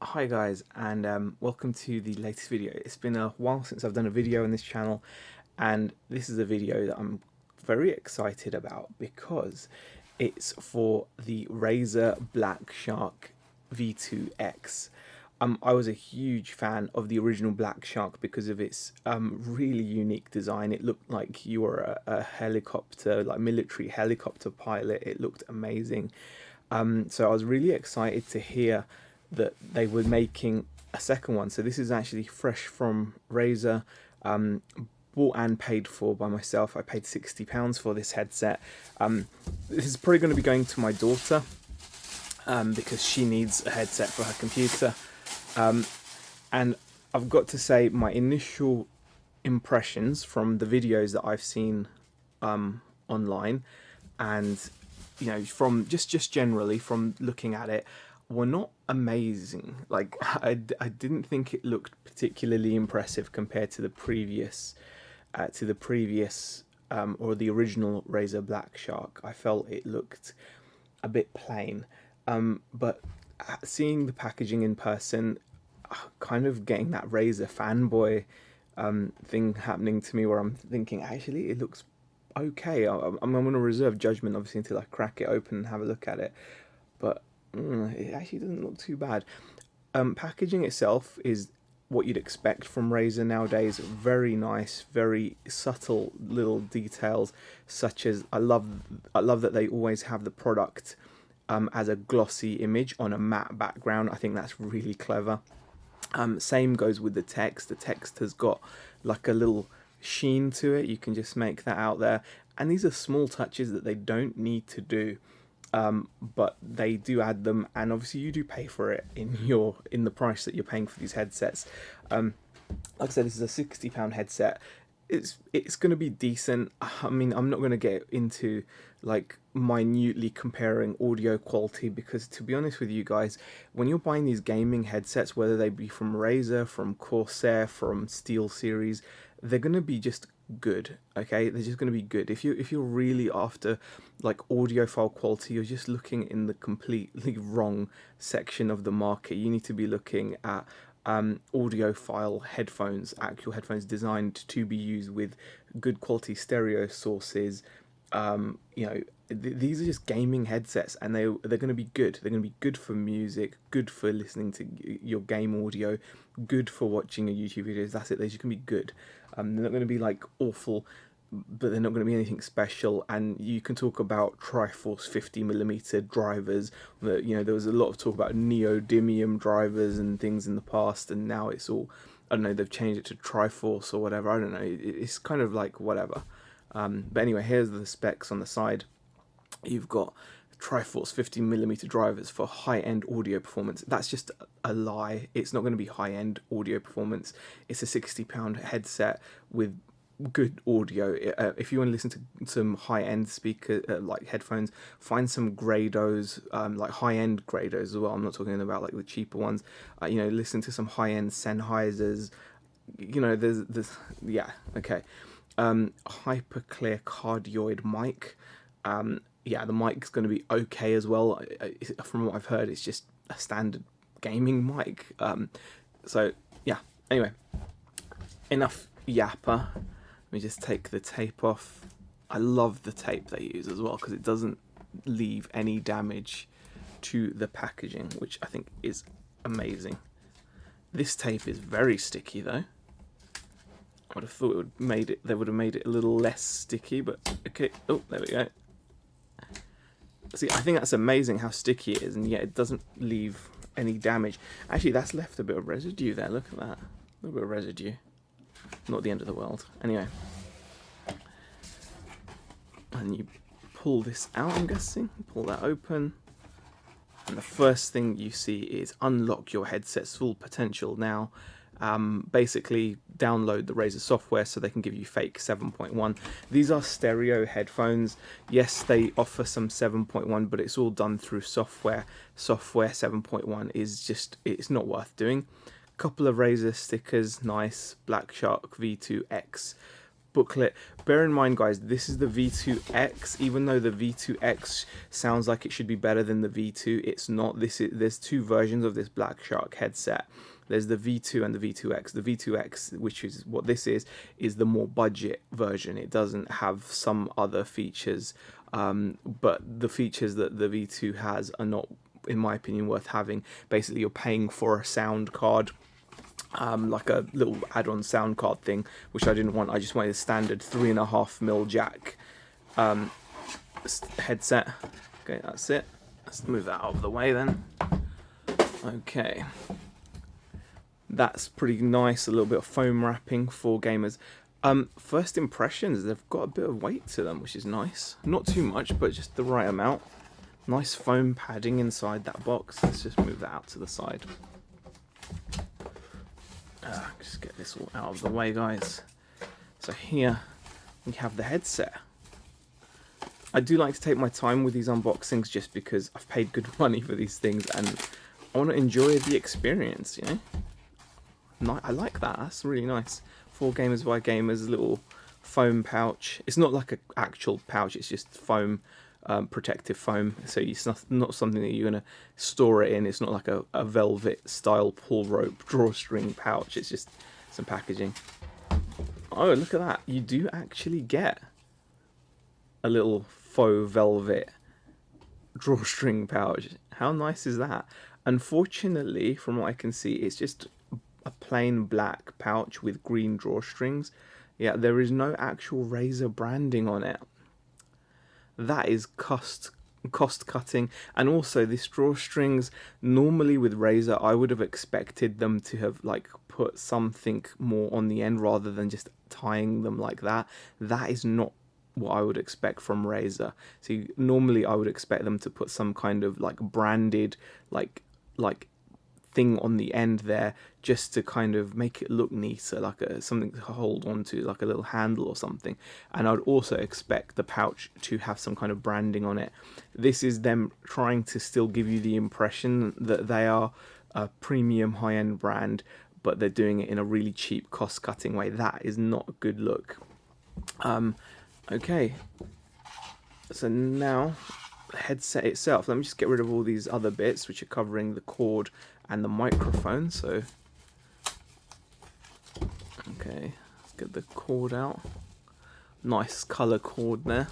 Hi guys, and welcome to the latest video. It's been a while since I've done a video on this channel, and this is a video that I'm very excited about because it's for the Razer Blackshark V2X. I was a huge fan of the original Blackshark because of its really unique design. It looked like you were a helicopter, like military helicopter pilot. It looked amazing. So I was really excited to hear that they were making a second one. So this is actually fresh from Razer, bought and paid for by myself. I paid £60 for this headset. This is probably going to be going to my daughter because she needs a headset for her computer. And I've got to say, my initial impressions from the videos that I've seen online, and from just generally from looking at it, were not amazing. Like I didn't think it looked particularly impressive compared to the previous or the original Razer Blackshark. I felt it looked a bit plain, but seeing the packaging in person, kind of getting that Razer fanboy thing happening to me, where I'm thinking, actually, it looks okay. I'm going to reserve judgment, obviously, until I crack it open and have a look at it. But it actually doesn't look too bad. Packaging itself is what you'd expect from Razer nowadays. Very nice, very subtle little details, such as I love that they always have the product as a glossy image on a matte background. I think that's really clever. Same goes with the text. The text has got like a little sheen to it. You can just make that out there. And these are small touches that they don't need to do, but they do add them. And obviously you do pay for it in the price that you're paying for these headsets. Like I said, this is a £60 headset. It's going to be decent. I mean, I'm not going to get into like minutely comparing audio quality, because to be honest with you guys, when you're buying these gaming headsets, whether they be from Razer, from Corsair, from SteelSeries, they're going to be just good. Okay, they're just going to be good. If you're really after like audiophile quality, you're just looking in the completely wrong section of the market. You need to be looking at audiophile headphones, actual headphones designed to be used with good quality stereo sources. These are just gaming headsets, and they're going to be good. They're going to be good for music, good for listening to your game audio, good for watching your YouTube videos. That's it. They're just going to be good. They're not going to be like awful, but they're not going to be anything special. And you can talk about Triforce 50mm drivers. There was a lot of talk about neodymium drivers and things in the past, and now it's all, I don't know, they've changed it to Triforce or whatever. I don't know. It's kind of like whatever. But anyway, here's the specs on the side. You've got Triforce 50mm drivers for high-end audio performance. That's just a lie. It's not going to be high-end audio performance. It's a £60 headset with good audio. If you want to listen to some high-end speaker like headphones, find some Grados, like high-end Grados as well. I'm not talking about like the cheaper ones. Listen to some high-end Sennheisers. Yeah, okay. Hyperclear cardioid mic. Yeah, the mic's going to be okay as well. From what I've heard, it's just a standard gaming mic. So yeah, anyway, enough yapper. Let me just take the tape off. I love the tape they use as well, because it doesn't leave any damage to the packaging, which I think is amazing. This tape is very sticky though. I would have thought they would have made it a little less sticky, but okay. Oh, there we go. See, I think that's amazing how sticky it is, and yet it doesn't leave any damage. Actually, that's left a bit of residue there. Look at that. A little bit of residue. Not the end of the world. Anyway. And you pull this out, I'm guessing. Pull that open. And the first thing you see is unlock your headset's full potential now. Basically download the Razer software so they can give you fake 7.1. These are stereo headphones. Yes, they offer some 7.1, but it's all done through software. Software 7.1 is just, it's not worth doing. Couple of Razer stickers, nice. Blackshark V2X. booklet. Bear in mind, guys, this is the V2X. Even though the V2X sounds like it should be better than the V2, it's not. There's two versions of this Blackshark headset. There's the V2 and the V2X. The V2X, which is what this is the more budget version. It doesn't have some other features, but the features that the V2 has are not, in my opinion, worth having. Basically, you're paying for a sound card, like a little add-on sound card thing, which I didn't want. I just wanted a standard 3.5mm jack headset. Okay, that's it. Let's move that out of the way then. Okay. That's pretty nice, a little bit of foam wrapping for gamers. First impressions, they've got a bit of weight to them, which is nice. Not too much, but just the right amount. Nice foam padding inside that box. Let's just move that out to the side. Just get this all out of the way, guys. So here we have the headset. I do like to take my time with these unboxings just because I've paid good money for these things and I want to enjoy the experience, you know? I like that. That's really nice. For Gamers by Gamers, little foam pouch. It's not like an actual pouch. It's just foam, protective foam. So it's not something that you're going to store it in. It's not like a velvet style pull rope drawstring pouch. It's just some packaging. Oh, look at that. You do actually get a little faux velvet drawstring pouch. How nice is that? Unfortunately, from what I can see, it's just a plain black pouch with green drawstrings. Yeah, there is no actual Razer branding on it. That is cost cutting. And also, these drawstrings, normally with Razer, I would have expected them to have like put something more on the end rather than just tying them like that. That is not what I would expect from Razer. See, normally I would expect them to put some kind of like branded like thing on the end there, just to kind of make it look neater, like something to hold on to, like a little handle or something. And I would also expect the pouch to have some kind of branding on it. This is them trying to still give you the impression that they are a premium high-end brand, but they're doing it in a really cheap, cost-cutting way. That is not a good look. Okay, so now the headset itself. Let me just get rid of all these other bits which are covering the cord and the microphone. So, okay, let's get the cord out. Nice color cord there.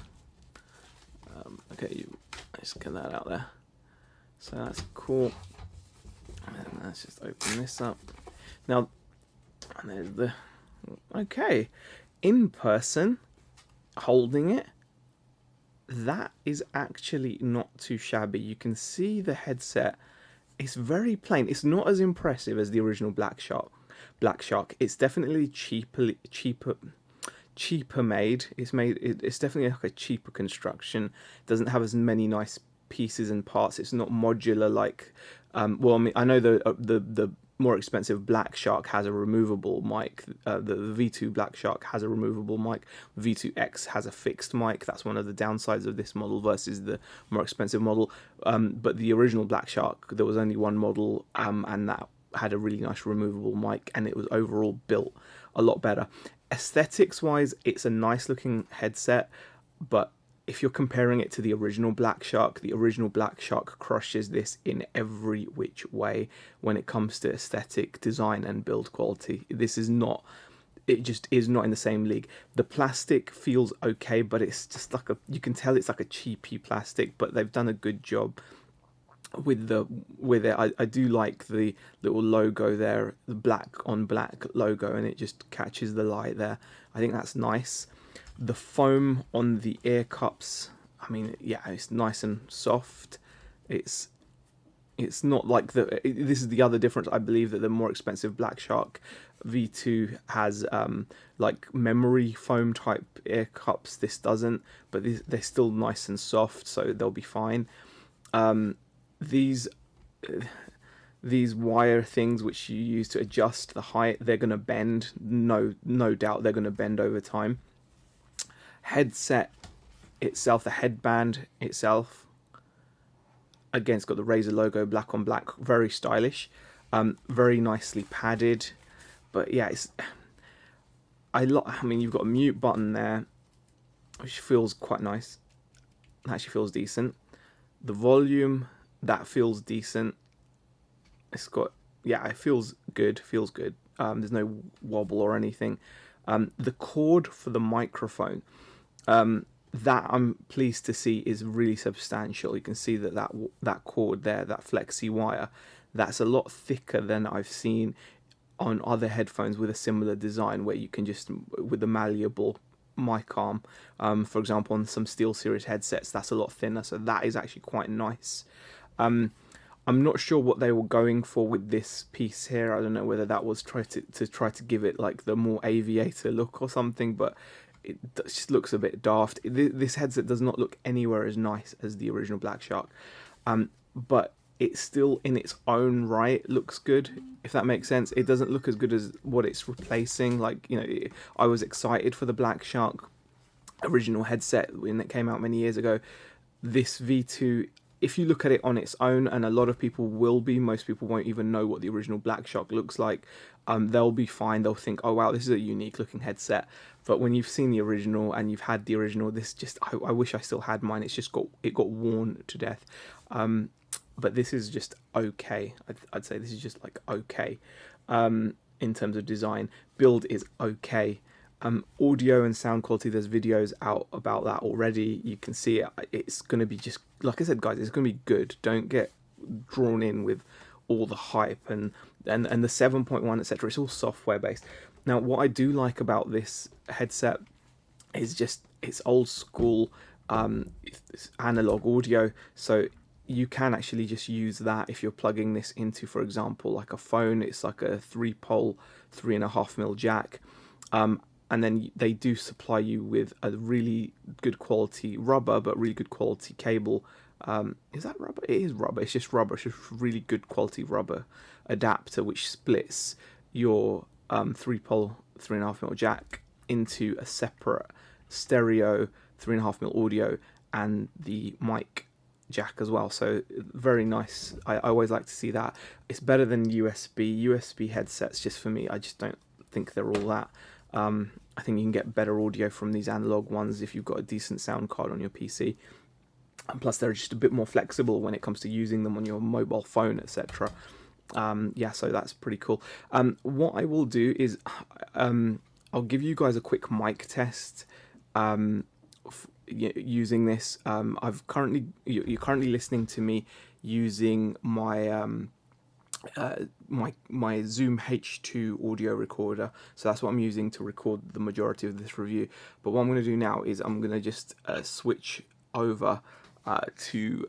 Okay, let's get that out there. So that's cool. And let's just open this up. Now, and there's the, okay, in person, holding it, that is actually not too shabby. You can see the headset. It's very plain. It's not as impressive as the original Blackshark. It's definitely cheaper made. It's definitely like a cheaper construction. It doesn't have as many nice pieces and parts. It's not modular like. Well, I mean, I know the more expensive Blackshark has a removable mic. The V2 Blackshark has a removable mic. V2X has a fixed mic. That's one of the downsides of this model versus the more expensive model. But the original Blackshark, there was only one model, and that had a really nice removable mic, and it was overall built a lot better. Aesthetics wise, it's a nice looking headset, but if you're comparing it to the original Blackshark crushes this in every which way when it comes to aesthetic, design, and build quality. This is not, it just is not in the same league. The plastic feels okay, but it's just like you can tell it's like a cheapy plastic, but they've done a good job with it. I do like the little logo there, the black on black logo, and it just catches the light there. I think that's nice. The foam on the ear cups, I mean, yeah, it's nice and soft. It's not like this is the other difference. I believe that the more expensive Blackshark V2 has like memory foam type ear cups. This doesn't, but they're still nice and soft, so they'll be fine. These wire things which you use to adjust the height, they're going to bend. No doubt they're going to bend over time. Headset itself, the headband itself, again, it's got the Razer logo, black on black, very stylish, very nicely padded. But yeah, I mean, you've got a mute button there, which feels quite nice. It actually feels decent. The volume, that feels decent. It's got, yeah, it feels good. Feels good. There's no wobble or anything. The cord for the microphone, that I'm pleased to see is really substantial. You can see that cord there, that flexi wire, that's a lot thicker than I've seen on other headphones with a similar design, where you can just, with the malleable mic arm, for example, on some SteelSeries headsets, that's a lot thinner. So that is actually quite nice. I'm not sure what they were going for with this piece here. I don't know whether that was try to give it like the more aviator look or something, but it just looks a bit daft. This headset does not look anywhere as nice as the original Blackshark, but it still, in its own right, looks good, if that makes sense. It doesn't look as good as what it's replacing. Like, you know, I was excited for the Blackshark original headset when it came out many years ago. This V2, if you look at it on its own, and a lot of people will be, most people won't even know what the original Blackshark looks like. They'll be fine. They'll think, oh wow, this is a unique looking headset. But when you've seen the original and you've had the original, this just, I wish I still had mine. It's just got worn to death. But this is just okay. I'd say this is just like okay. In terms of design, build is okay. Audio and sound quality, there's videos out about that already. You can see it. It's going to be just, like I said, guys, it's going to be good. Don't get drawn in with all the hype and the 7.1, etc. It's all software based. Now, what I do like about this headset is just it's old school, it's analog audio. So you can actually just use that if you're plugging this into, for example, like a phone. It's like a 3-pole, 3.5mm jack. And then they do supply you with a really good quality rubber, but really good quality cable. Is that rubber? It is rubber. It's just rubber. It's just really good quality rubber adapter, which splits your 3-pole, 3.5mm jack into a separate stereo 3.5mm audio and the mic jack as well. So very nice. I always like to see that. It's better than USB headsets. Just for me, I just don't think they're all that. I think you can get better audio from these analog ones if you've got a decent sound card on your PC. And plus, they're just a bit more flexible when it comes to using them on your mobile phone, etc. Yeah, so that's pretty cool. What I will do is I'll give you guys a quick mic test using this. You're currently listening to me using my my Zoom H2 audio recorder, so that's what I'm using to record the majority of this review. But what I'm going to do now is I'm going to just switch over to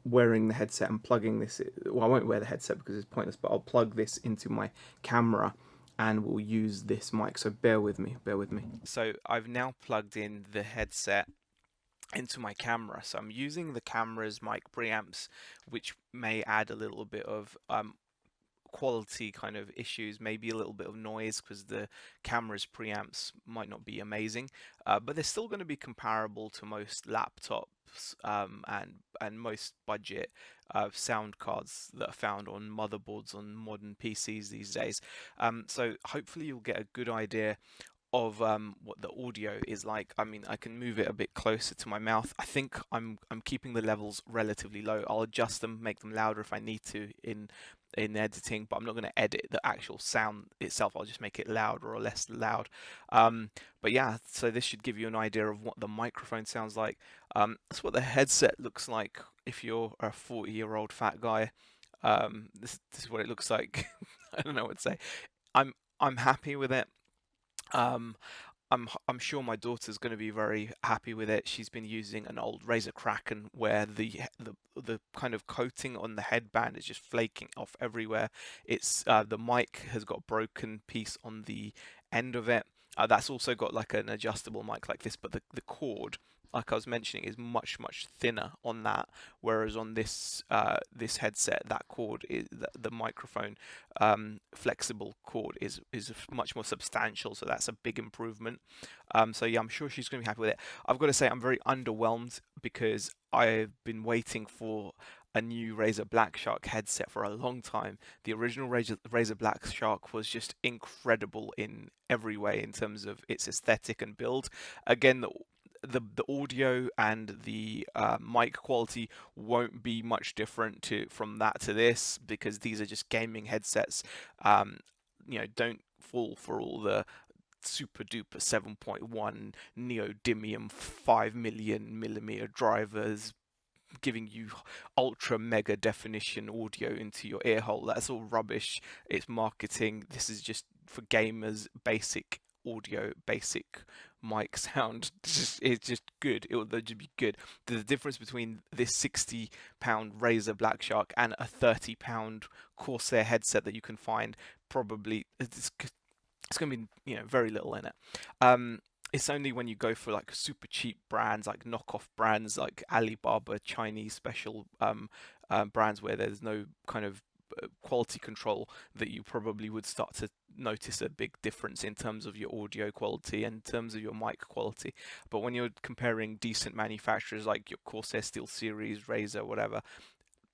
wearing the headset and plugging this. Well, I won't wear the headset because it's pointless, but I'll plug this into my camera and we'll use this mic. So bear with me. So I've now plugged in the headset into my camera, so I'm using the camera's mic preamps, which may add a little bit of quality kind of issues, maybe a little bit of noise because the camera's preamps might not be amazing, but they're still going to be comparable to most laptops and most budget sound cards that are found on motherboards on modern PCs these days. So hopefully you'll get a good idea of what the audio is like. I mean, I can move it a bit closer to my mouth. I think I'm keeping the levels relatively low. I'll adjust them, make them louder if I need to in editing, but I'm not going to edit the actual sound itself. I'll just make it louder or less loud. But yeah, so this should give you an idea of what the microphone sounds like. That's what the headset looks like if you're a 40-year-old fat guy. This is what it looks like. I don't know what to say. I'm happy with it. I'm sure my daughter's going to be very happy with it. She's been using an old Razer Kraken where the kind of coating on the headband is just flaking off everywhere. It's the mic has got a broken piece on the end of it. That's also got like an adjustable mic like this, but the cord, like I was mentioning, is much thinner on that, whereas on this this headset, that cord is the microphone flexible cord is much more substantial, so that's a big improvement. So yeah, I'm sure she's going to be happy with it. I've got to say I'm very underwhelmed because I've been waiting for a new Razer Blackshark headset for a long time. The original Razer Blackshark was just incredible in every way in terms of its aesthetic and build. Again, the audio and the mic quality won't be much different from that to this, because these are just gaming headsets. Don't fall for all the super duper 7.1 neodymium 5 million millimeter drivers giving you ultra mega definition audio into your ear hole. That's all rubbish. It's marketing. This is just for gamers, basic audio, basic mic sound. It's just good. It will just be good. The difference between this £60 Razer Blackshark and a £30 Corsair headset that you can find, probably it's going to be very little in it. It's only when you go for like super cheap brands, like knockoff brands, like Alibaba Chinese special brands where there's no kind of quality control, that you probably would start to notice a big difference in terms of your audio quality and in terms of your mic quality. But when you're comparing decent manufacturers like your Corsair SteelSeries, Razer, whatever,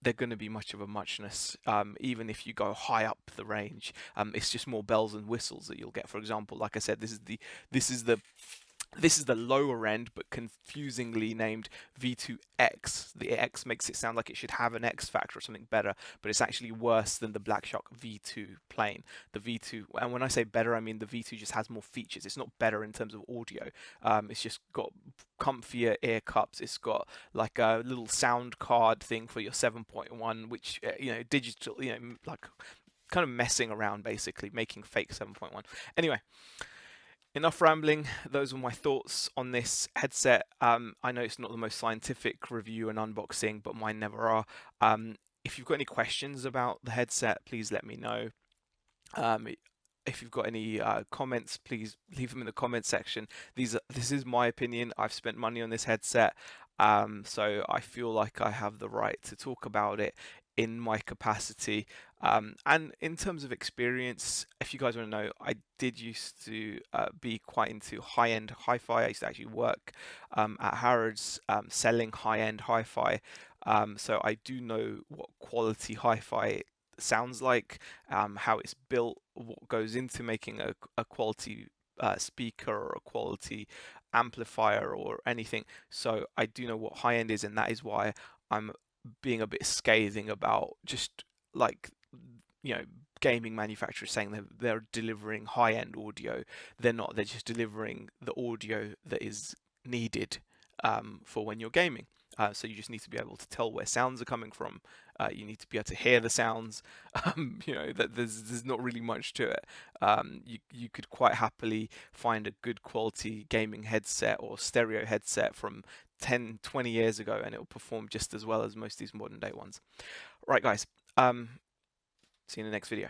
they're going to be much of a muchness. Even if you go high up the range, it's just more bells and whistles that you'll get. For example, like I said, this is the lower end, but confusingly named V2X. The X makes it sound like it should have an X factor or something better, but it's actually worse than the Blackshark V2 plain. The V2, and when I say better, I mean the V2 just has more features. It's not better in terms of audio. It's just got comfier ear cups. It's got like a little sound card thing for your 7.1, which digital, like kind of messing around, basically making fake 7.1. Anyway, enough rambling. Those were my thoughts on this headset. I know it's not the most scientific review and unboxing, but mine never are. If you've got any questions about the headset, please let me know. If you've got any comments, please leave them in the comment section. This is my opinion. I've spent money on this headset, so I feel like I have the right to talk about it in my capacity. And in terms of experience, if you guys want to know, I did used to be quite into high-end hi-fi. I used to actually work at Harrods selling high-end hi-fi. So I do know what quality hi-fi sounds like, how it's built, what goes into making a quality speaker or a quality amplifier or anything. So I do know what high-end is, and that is why I'm being a bit scathing about just like gaming manufacturers saying they're delivering high-end audio. They're not. They're just delivering the audio that is needed for when you're gaming. So you just need to be able to tell where sounds are coming from. You need to be able to hear the sounds. That there's not really much to it. You could quite happily find a good quality gaming headset or stereo headset from 10, 20 years ago, and it will perform just as well as most of these modern day ones. Right, guys. See you in the next video.